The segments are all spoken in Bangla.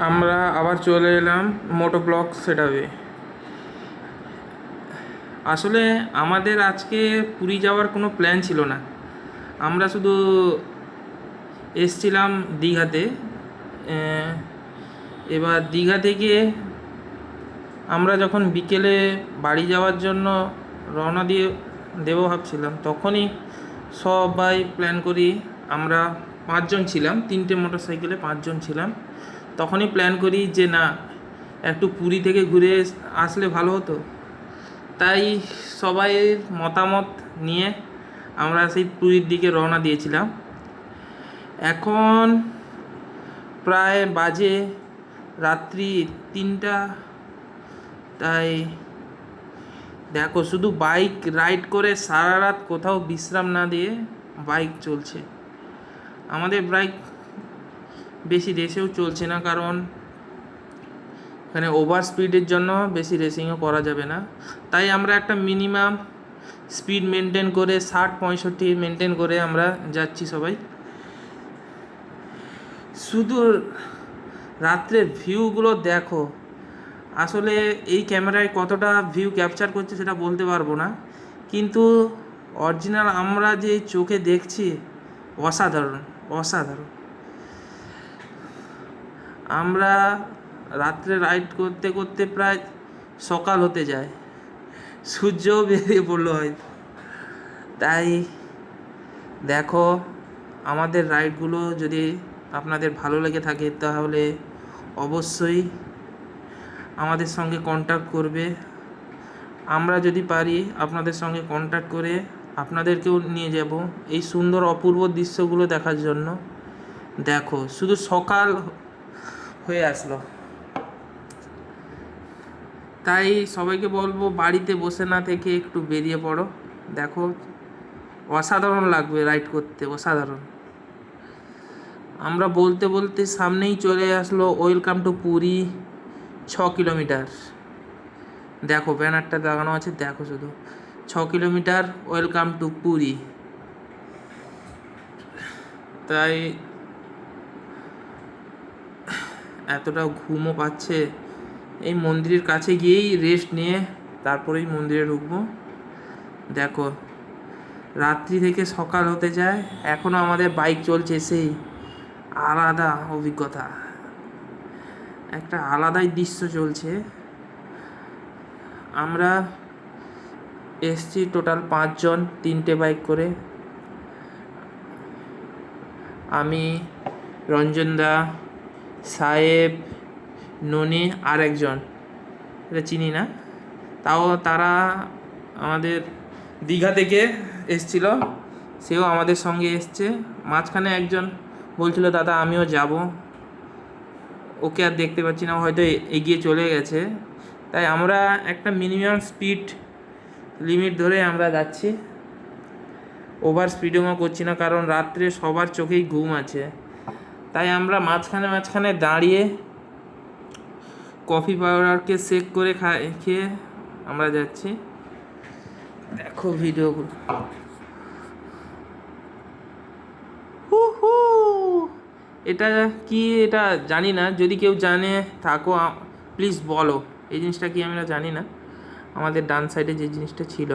আমরা আবার চলে এলাম মোটো ব্লগ সেটআপে। আসলে আমাদের আজকে পুরী যাওয়ার কোনো প্ল্যান ছিল না। আমরা শুধু এসছিলাম দীঘাতে। এবার দীঘা থেকে আমরা যখন বিকেলে বাড়ি যাওয়ার জন্য রওনা দিয়ে দেবো ভাবছিলাম, তখনই সবাই প্ল্যান করি। আমরা 5 জন ছিলাম, 3টে মোটরসাইকেলে 5 জন ছিলাম। তখনই প্ল্যান করি যে না, একটু পুরী থেকে ঘুরে আসলে ভালো হতো। তাই সবাইয়ের মতামত নিয়ে আমরা সেই পুরীর দিকে রওনা দিয়েছিলাম। এখন প্রায় বাজে রাত্রি 3টা। তাই দেখো, শুধু বাইক রাইড করে সারা রাত কোথাও বিশ্রাম না দিয়ে বাইক চলছে। আমাদের বাইক বেশি রেসেও চলছে না, কারণ এখানে ওভার স্পিডের জন্য বেশি রেসিংও করা যাবে না। তাই আমরা একটা মিনিমাম স্পিড মেনটেন করে 60-65 মেনটেন করে আমরা যাচ্ছি সবাই। শুধু রাত্রের ভিউগুলো দেখো। আসলে এই ক্যামেরায় কতটা ভিউ ক্যাপচার করছে সেটা বলতে পারবো না, কিন্তু অরিজিনাল আমরা যে চোখে দেখছি অসাধারণ অসাধারণ। আমরা রাত্রে রাইড করতে করতে প্রায় সকাল হতে যায়, সূর্যও বেরিয়ে পড়লো হয়তো। তাই দেখো, আমাদের রাইডগুলো যদি আপনাদের ভালো লেগে থাকে তাহলে অবশ্যই আমাদের সঙ্গে কন্ট্যাক্ট করবে। আমরা যদি পারি আপনাদের সঙ্গে কন্ট্যাক্ট করে আপনাদেরকেও নিয়ে যাব এই সুন্দর অপূর্ব দৃশ্যগুলো দেখার জন্য। দেখো, শুধু সকাল হয়ে আসলো। তাই সবাইকে বলবো, বাড়িতে বসে না থেকে একটু বেরিয়ে পড়ো। দেখো, অসাধারণ লাগবে রাইড করতে, অসাধারণ। আমরা বলতে বলতে সামনেই চলে আসলো ওয়েলকাম টু পুরী 6 কিলোমিটার। দেখো, ব্যানারটা লাগানো আছে, দেখো শুধু 6 কিলোমিটার ওয়েলকাম টু পুরী। তাই এতটা ঘুমও পাচ্ছে, এই মন্দিরের কাছে গিয়েই রেস্ট নিয়ে তারপরেই মন্দিরে ঢুকবো। দেখো, রাত্রি থেকে সকাল হতে যায়, এখনও আমাদের বাইক চলছে। সেই আলাদা অভিজ্ঞতা, একটা আলাদাই দৃশ্য চলছে। আমরা এসছি টোটাল 5 জন, 3টে বাইক করে। আমি, রঞ্জনদা, সাহেব, ননি আর একজন, এটা চিনি না। তাও তারা আমাদের দীঘা থেকে এসছিল, সেও আমাদের সঙ্গে এসছে। মাঝখানে একজন বলছিল দাদা আমিও যাব, ওকে আর দেখতে পাচ্ছি না, হয়তো এগিয়ে চলে গেছে। তাই আমরা একটা মিনিমাম স্পিড লিমিট ধরে আমরা যাচ্ছি, ওভার স্পিডিংও করছি না, কারণ রাত্রে সবার চোখেই ঘুম আছে। তাই আমরা মাঝখানে মাঝখানে দাঁড়িয়ে কফি পাউডারকে সেক করে খেয়ে আমরা যাচ্ছি। দেখো ভিডিওগুলো, এটা কি এটা জানি না, যদি কেউ জানে থাকো প্লিজ বলো। এই জিনিসটা কি আমরা জানি না। আমাদের ডান সাইডে যে জিনিসটা ছিল,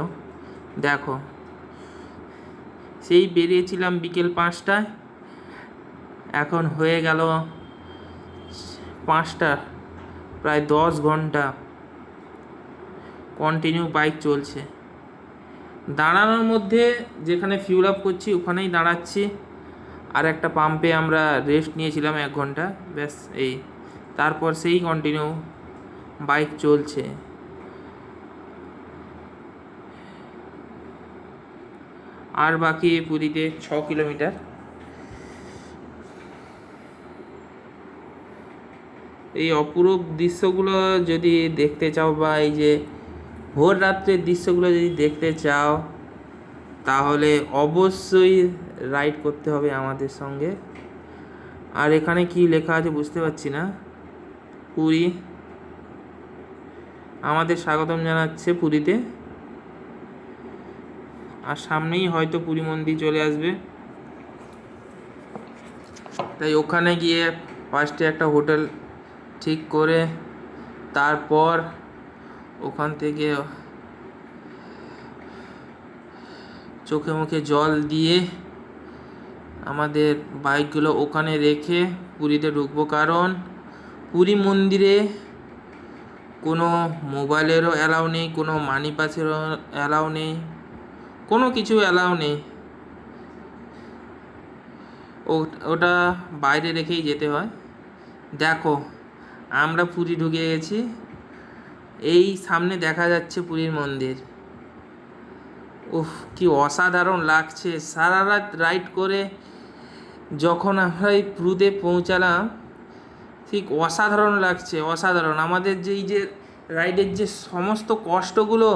দেখো, সেই বেরিয়েছিলাম বিকেল 5টায়, এখন হয়ে গেল 5টা, প্রায় 10 ঘন্টা কন্টিনিউ বাইক চলছে। দাঁড়ানোর মধ্যে যেখানে ফিউল আপ করছি ওখানেই দাঁড়াচ্ছি, আর একটা পাম্পে আমরা রেস্ট নিয়েছিলাম 1 ঘন্টা, ব্যাস এই। তারপর সেই কন্টিনিউ বাইক চলছে। আর বাকি পুরীতে 6 কিলোমিটার। এই অপরূপ দৃশ্যগুলো যদি দেখতে চাও, বা এই যে ভোর রাত্রের দৃশ্যগুলো যদি দেখতে চাও, তাহলে অবশ্যই রাইড করতে হবে আমাদের সঙ্গে। আর এখানে কি লেখা আছে বুঝতে পারছি না। পুরী আমাদের স্বাগতম জানাচ্ছে পুরীতে, আর সামনেই হয়তো পুরী মন্দির চলে আসবে। তাই ওখানে গিয়ে ফার্স্টে একটা হোটেল ঠিক করে তারপর ওখান থেকে চোখে মুখে জল দিয়ে আমাদের বাইকগুলো ওখানে রেখে পুরীতে ঢুকবো। কারণ পুরী মন্দিরে কোনো মোবাইলেরও অ্যালাউ নেই, কোনো মানি পাসেরও অ্যালাউ নেই, কোনো কিছু অ্যালাউ নেই। ওটা বাইরে রেখেই যেতে হয়। দেখো আমরা পুরী ঢুকে গেছি, এই সামনে দেখা যাচ্ছে পুরীর মন্দির। উফ, কি অসাধারণ লাগছে। সারা রাত রাইড করে যখন আমরা এই পুরীতে পৌঁছালাম, ঠিক অসাধারণ লাগছে, অসাধারণ। আমাদের এই যে রাইডের যে সমস্ত কষ্টগুলো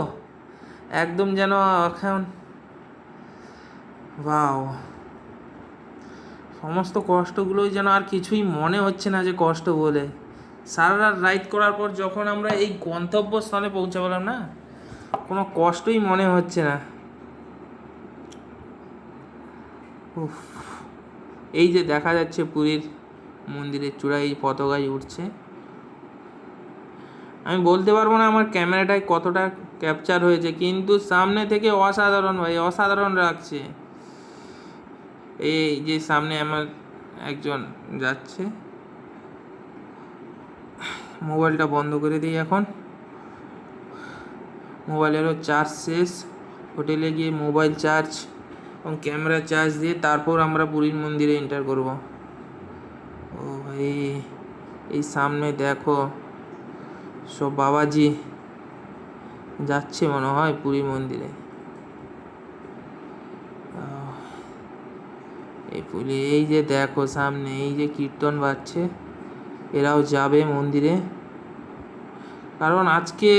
একদম যেন এখন বাও, সমস্ত কষ্টগুলোই যেন আর কিছুই মনে হচ্ছে না যে কষ্ট বলে। সারা রাত রাইড করার পর যখন আমরা এই গন্তব্যস্থলে পৌঁছালাম না, কোনো কষ্টই মনে হচ্ছে না। উফ, এই যে দেখা যাচ্ছে পুরীর মন্দিরের চূড়ায় এই পতাকায় উঠছে। আমি বলতে পারবো না আমার ক্যামেরাটায় কতটা ক্যাপচার হয়েছে, কিন্তু সামনে থেকে অসাধারণ ভাই, অসাধারণ লাগছে। এই যে সামনে আমার একজন যাচ্ছে, মোবাইলটা বন্ধ করে দিই এখন। মোবাইলেরও চার্জ শেষ। হোটেলে গিয়ে মোবাইল চার্জ এবং ক্যামেরা চার্জ দিয়ে তারপর আমরা পুরীর মন্দিরে এন্টার করব। ও ভাই, এই সামনে দেখো সব বাবাজি যাচ্ছে মনে হয় পুরী মন্দিরে। এই যে দেখো সামনে এই যে কীর্তন বাজছে, এরাও যাবে মন্দিরে। কারণ আজকে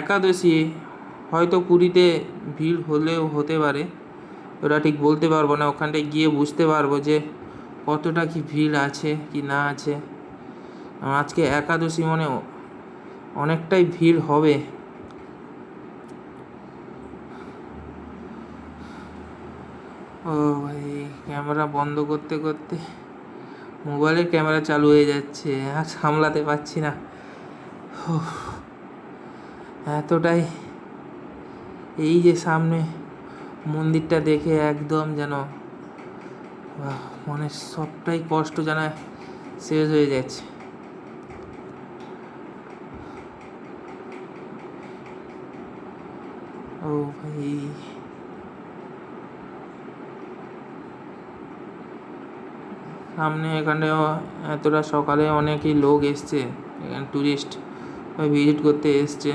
একাদশী, হয়তো পুরীতে ভিড় হলেও হতে পারে, ওটা ঠিক বলতে পারবো না। ওখানটায় গিয়ে বুঝতে পারবো যে কতটা কি ভিড় আছে কি না আছে। আজকে একাদশী মনে অনেকটাই ভিড় হবে। ও ভাই, ক্যামেরা বন্ধ করতে করতে মোবাইলের ক্যামেরা চালু হয়ে যাচ্ছে, আর সামলাতে পারছি না। এতটাই এই যে সামনে মন্দিরটা দেখে একদম যেন মনে সবটাই কষ্ট যেন শেষ হয়ে যাচ্ছে। ও ভাই, সামনে এখানে এতটা সকালে অনেকই লোক এসছে, এখানে টুরিস্ট ভিজিট করতে এসছে।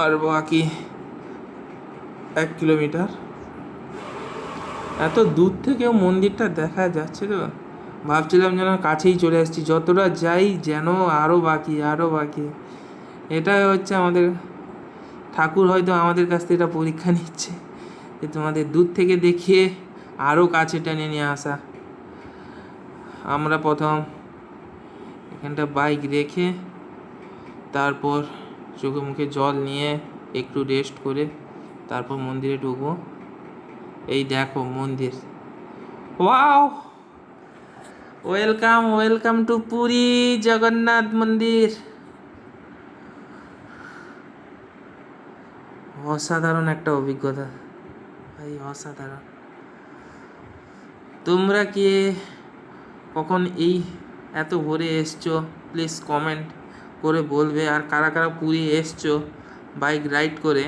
আর বাকি 1 কিলোমিটার। এত দূর থেকেও মন্দিরটা দেখা যাচ্ছে তো, ভাবছিলাম যেন কাছেই চলে আসছি। যতটা যাই যেন আরও বাকি, আরও বাকি। এটাই হচ্ছে আমাদের ঠাকুর হয়তো আমাদের কাছ থেকে এটা পরীক্ষা নিচ্ছে যে তোমাদের দূর থেকে দেখিয়ে আরও কাছে টেনে নিয়ে আসা। আমরা প্রথম এখানটা বাইক রেখে তারপর চোখে মুখে জল নিয়ে একটু রেস্ট করে তারপর মন্দিরে ঢুকবো। এই দেখো মন্দির, wow, welcome welcome to Puri Jagannath মন্দির। অসাধারণ একটা অভিজ্ঞতা ভাই, অসাধারণ। তোমরা কি কখন এই এত ভোরে এসছো প্লিজ কমেন্ট করে বলবে। আর কারা কারা পুরী এসছো বাইক রাইড করে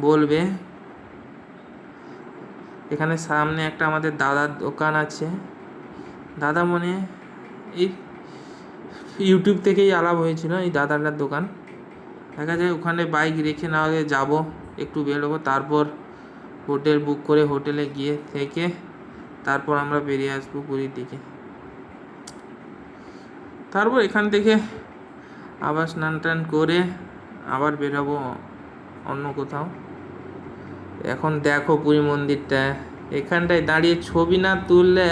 বলবে। এখানে সামনে একটা আমাদের দাদার দোকান আছে। দাদা মনে এই ইউটিউব থেকেই আলাপ হয়েছিল এই দাদাটার দোকান। দেখা যায় ওখানে বাইক রেখে না হলে যাবো, একটু বেরোবো, তারপর হোটেল বুক করে হোটেলে গিয়ে থেকে তারপর আমরা বেরিয়ে আসবো পুরীর দিকে। তারপর এখান থেকে আবার স্নান টান করে আবার বেরোবো অন্য কোথাও। এখন দেখো পুরী মন্দিরটা, এখানটায় দাঁড়িয়ে ছবি না তুললে